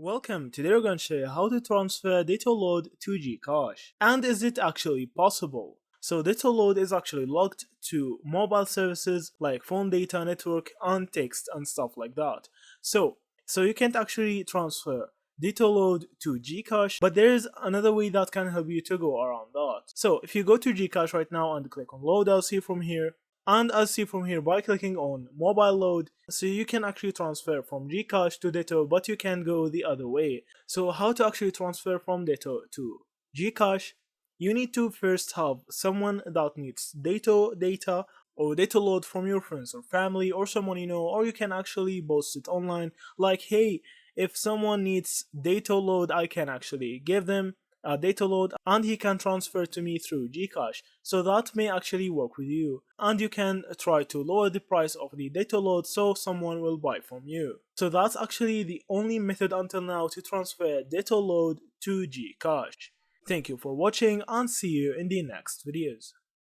Welcome, today we're going to show you how to transfer data load to GCash. And is it actually possible? So data load is actually logged to mobile services like phone data network and text and stuff like that. So you can't actually transfer data load to GCash, but there is another way that can help you to go around that. So if you go to GCash right now and click on load, I'll see from here. And as see from here, by clicking on mobile load, so you can actually transfer from GCash to Ditto, but you can go the other way. So how to actually transfer from Ditto to GCash? You need to first have someone that needs data or data load from your friends or family or someone you know, or you can actually post it online like, hey, if someone needs data load, I can actually give them a data load and he can transfer to me through GCash. So that may actually work with you, and you can try to lower the price of the data load so someone will buy from you. So that's actually the only method until now to transfer data load to GCash. Thank you for watching and see you in the next videos.